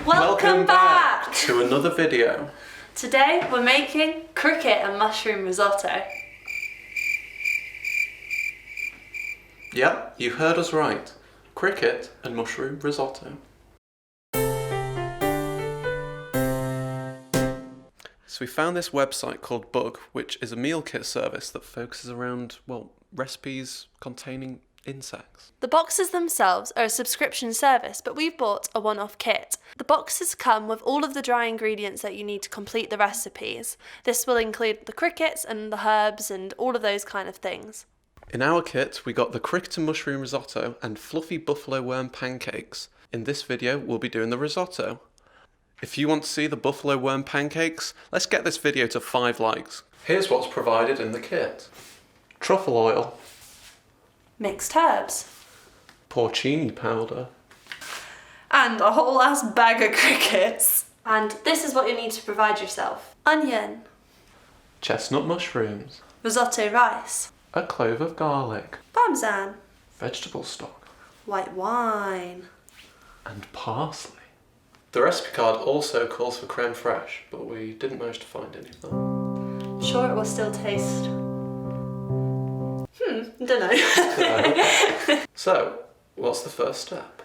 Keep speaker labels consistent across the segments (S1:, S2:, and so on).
S1: Welcome back
S2: to another video.
S1: Today we're making cricket and mushroom risotto.
S2: Yep, you heard us right. Cricket and mushroom risotto. So we found this website called Bug, which is a meal kit service that focuses around, well, recipes containing insects.
S1: The boxes themselves are a subscription service, but we've bought a one-off kit. The boxes come with all of the dry ingredients that you need to complete the recipes. This will include the crickets and the herbs and all of those kind of things.
S2: In our kit, we got the cricket and mushroom risotto and fluffy buffalo worm pancakes. In this video, we'll be doing the risotto. If you want to see the buffalo worm pancakes, let's get this video to 5 likes. Here's what's provided in the kit. Truffle oil.
S1: Mixed herbs.
S2: Porcini powder.
S1: And a whole ass bag of crickets. And this is what you need to provide yourself. Onion.
S2: Chestnut mushrooms.
S1: Risotto rice.
S2: A clove of garlic.
S1: Parmesan.
S2: Vegetable stock.
S1: White wine.
S2: And parsley. The recipe card also calls for creme fraiche, but we didn't manage to find any of that.
S1: I'm sure it will still taste... don't know.
S2: So, what's the first step?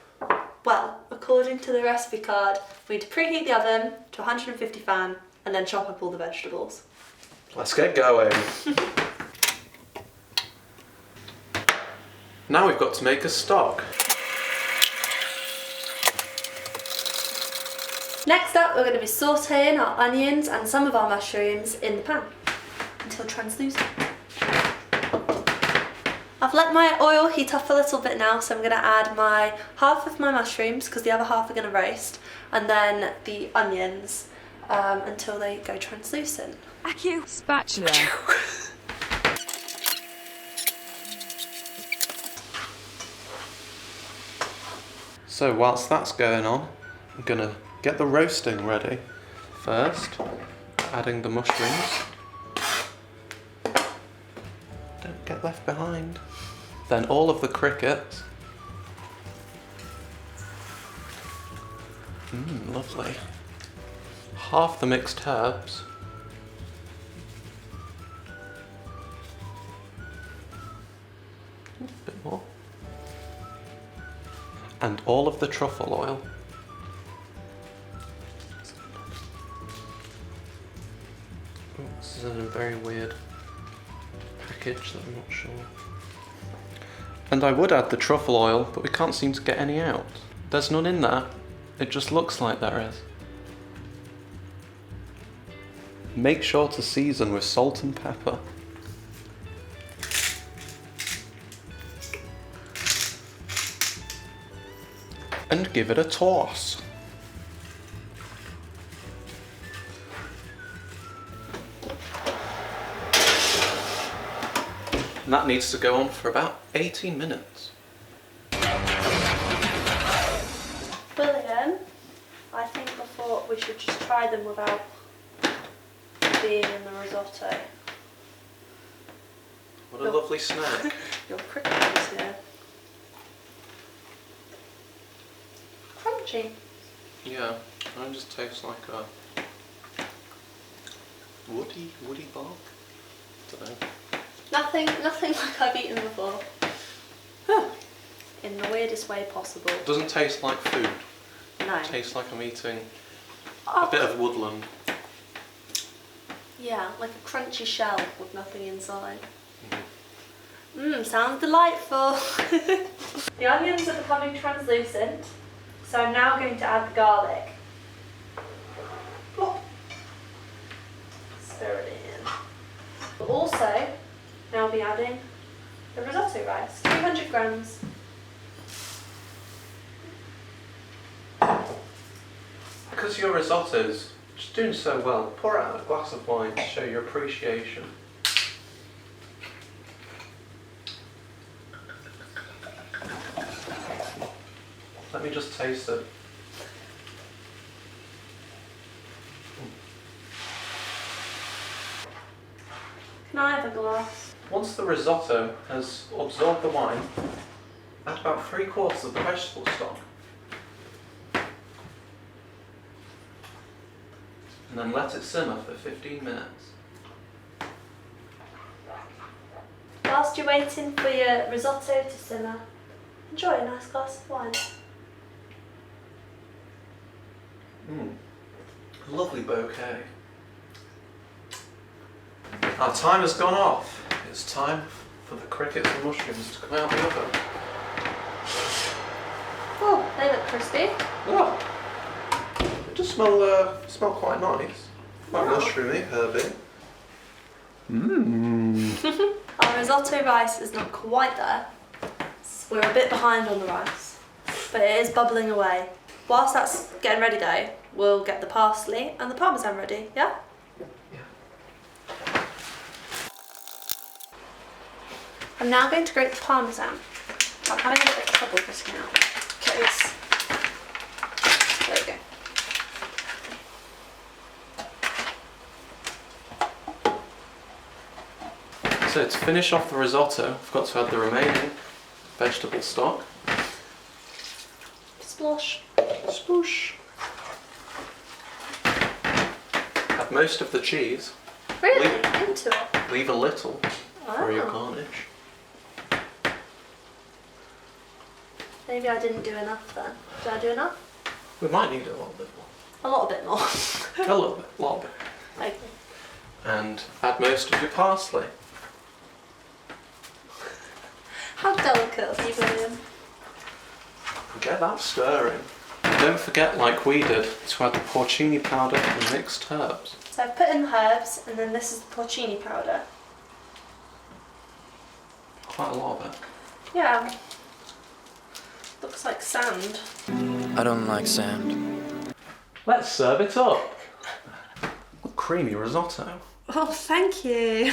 S1: Well, according to the recipe card, we need to preheat the oven to 150 fan and then chop up all the vegetables.
S2: Let's get going. Now we've got to make a stock.
S1: Next up, we're going to be sautéing our onions and some of our mushrooms in the pan until translucent. I've let my oil heat up a little bit now, so I'm going to add my half of my mushrooms because the other half are going to roast, and then the onions until they go translucent.
S3: Accu spatula.
S2: So whilst that's going on, I'm gonna get the roasting ready. First, adding the mushrooms. Don't get left behind. Then all of the crickets. Lovely. Half the mixed herbs. A bit more. And all of the truffle oil. Oh, this is in a very weird package that I'm not sure. And I would add the truffle oil, but we can't seem to get any out. There's none in there. It just looks like there is. Make sure to season with salt and pepper. And give it a toss. And that needs to go on for about 18 minutes.
S1: William, I think before we should just try them without being in the risotto.
S2: What a lovely snack.
S1: Your cricket is here. Crunchy.
S2: Yeah, mine just tastes like a woody bark. Don't know.
S1: Nothing like I've eaten before. In the weirdest way possible.
S2: It doesn't taste like food.
S1: No.
S2: It tastes like I'm eating a bit of woodland.
S1: Yeah, like a crunchy shell with nothing inside. Sounds delightful. The onions are becoming translucent, so I'm now going to add the garlic. Stir it in. We'll also now be adding the risotto rice, 200 grams.
S2: Because your risotto's just doing so well, pour out a glass of wine to show your appreciation. Let me just taste it.
S1: Can I have a glass?
S2: Once the risotto has absorbed the wine, add about 3/4 of the vegetable stock. And then let it simmer for 15 minutes.
S1: Whilst you're waiting for your risotto to simmer, enjoy a nice glass of wine.
S2: Lovely bouquet. Our time has gone off. It's time for the crickets and mushrooms to come out the oven.
S1: Oh, they look crispy.
S2: Oh, it does smell quite nice. Quite mushroomy, herby.
S1: Our risotto rice is not quite there. We're a bit behind on the rice, but it is bubbling away. Whilst that's getting ready though, we'll get the parsley and the parmesan ready, yeah?
S2: Yeah.
S1: I'm now going to grate the parmesan. I'm having a bit of trouble getting out because, there we go.
S2: So to finish off the risotto, I've got to add the remaining vegetable stock.
S1: Splosh.
S2: Sploosh. Add most of the cheese.
S1: Really? Into it?
S2: Leave a little for your
S1: Oh.
S2: garnish.
S1: Maybe I didn't do enough then. Did I do enough?
S2: We might need a little bit more.
S1: A little bit more.
S2: A little bit.
S1: Okay.
S2: And add most of your parsley.
S1: How delicate of you, William.
S2: Get that stirring. Don't forget, like we did, to add the porcini powder and mixed herbs.
S1: So I've put in the herbs and then this is the porcini powder.
S2: Quite a lot of it.
S1: Yeah. Looks like sand.
S3: I don't like sand.
S2: Let's serve it up. Creamy risotto.
S1: Oh, thank you.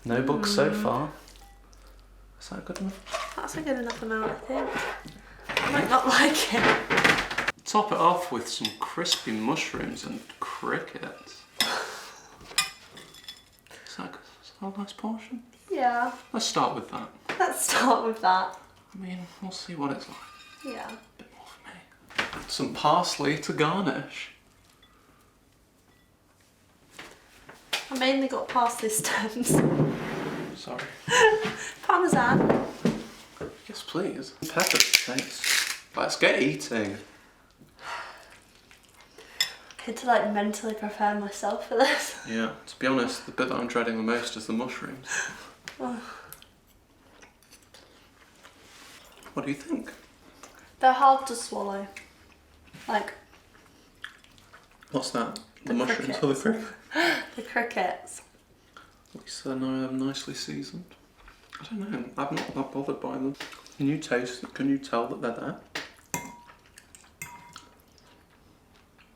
S2: No bugs so far. Is that good enough?
S1: That's a good enough amount, I think. I might not like it.
S2: Top it off with some crispy mushrooms and crickets. Is that a nice portion?
S1: Yeah.
S2: Let's start with that.
S1: Let's start with that.
S2: I mean, we'll see what it's like.
S1: Yeah.
S2: A bit more for me. Some parsley to garnish.
S1: I mainly got parsley stems.
S2: Sorry.
S1: Parmesan.
S2: Yes, please. Pepper to taste. Let's get eating.
S1: I had to like mentally prepare myself for this.
S2: Yeah, to be honest, the bit that I'm dreading the most is the mushrooms.
S1: Oh.
S2: What do you think?
S1: They're hard to swallow. Like
S2: What's that? The
S1: The
S2: mushrooms
S1: crickets.
S2: or the crickets?
S1: the crickets.
S2: At least they're nicely seasoned. I don't know, I'm not that bothered by them. Can you taste, can you tell that they're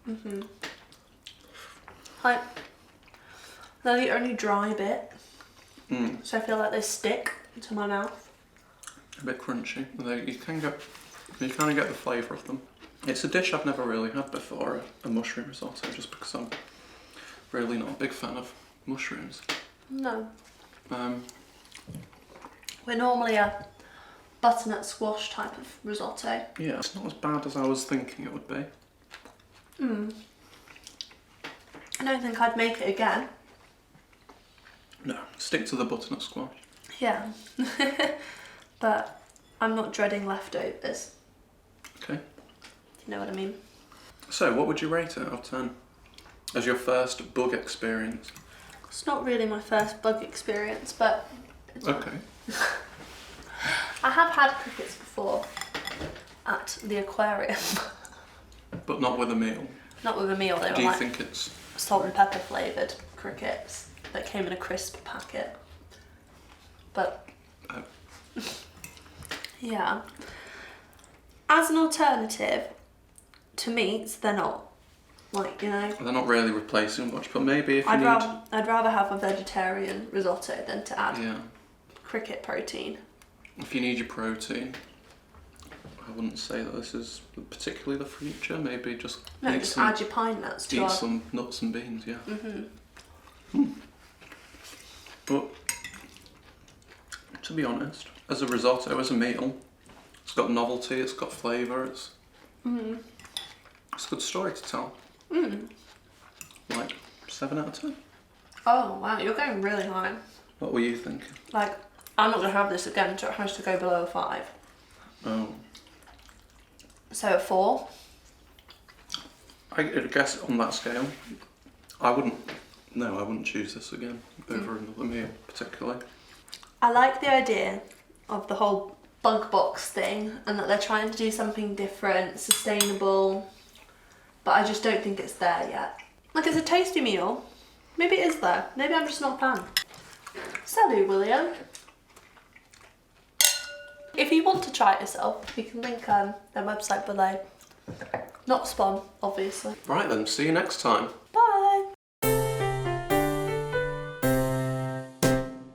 S2: there?
S1: Like, they're the only dry bit,
S2: Mm,
S1: so I feel like they stick to my mouth.
S2: a bit crunchy. You kind of get the flavour of them. It's a dish I've never really had before, a mushroom risotto, just because I'm really not a big fan of mushrooms.
S1: No.
S2: Um,
S1: We're normally a butternut squash type of risotto.
S2: yeah, it's not as bad as I was thinking it would be.
S1: I don't think I'd make it again.
S2: No, stick to the butternut squash.
S1: Yeah. But I'm not dreading leftovers.
S2: Okay.
S1: You know what I mean?
S2: So, what would you rate it out of 10? As your first bug experience?
S1: It's not really my first bug experience, but it's fine.
S2: Okay.
S1: I have had crickets before at the aquarium.
S2: But not with a meal.
S1: Not with a meal, they
S2: Do
S1: were
S2: you
S1: like
S2: think it's...
S1: salt and pepper flavoured crickets that came in a crisp packet. But
S2: Oh.
S1: yeah. As an alternative to meats, they're not. Like, you know,
S2: They're not really replacing much, but maybe if you
S1: I'd rather have a vegetarian risotto than to add
S2: Yeah.
S1: cricket protein.
S2: If you need your protein, I wouldn't say that this is particularly the future. Maybe just
S1: No,
S2: eat
S1: just
S2: some,
S1: add your pine nuts to
S2: eat
S1: our...
S2: some nuts and beans, yeah.
S1: Mm-hmm.
S2: But to be honest, as a risotto, as a meal, it's got novelty, it's got flavour, it's a good story to tell. like 7 out of 10.
S1: Oh wow, you're going really high.
S2: What were you thinking?
S1: Like, I'm not gonna have this again, so it has to go below a 5.
S2: Oh.
S1: So a 4.
S2: I guess on that scale, I wouldn't choose this again over another meal, particularly.
S1: I like the idea of the whole bug box thing and that they're trying to do something different, sustainable, but I just don't think it's there yet. Like, it's a tasty meal. Maybe it is there. Maybe I'm just not a fan. Salut, William. If you want to try it yourself, you can link their website below. Not Spawn, obviously.
S2: Right then, see you next time.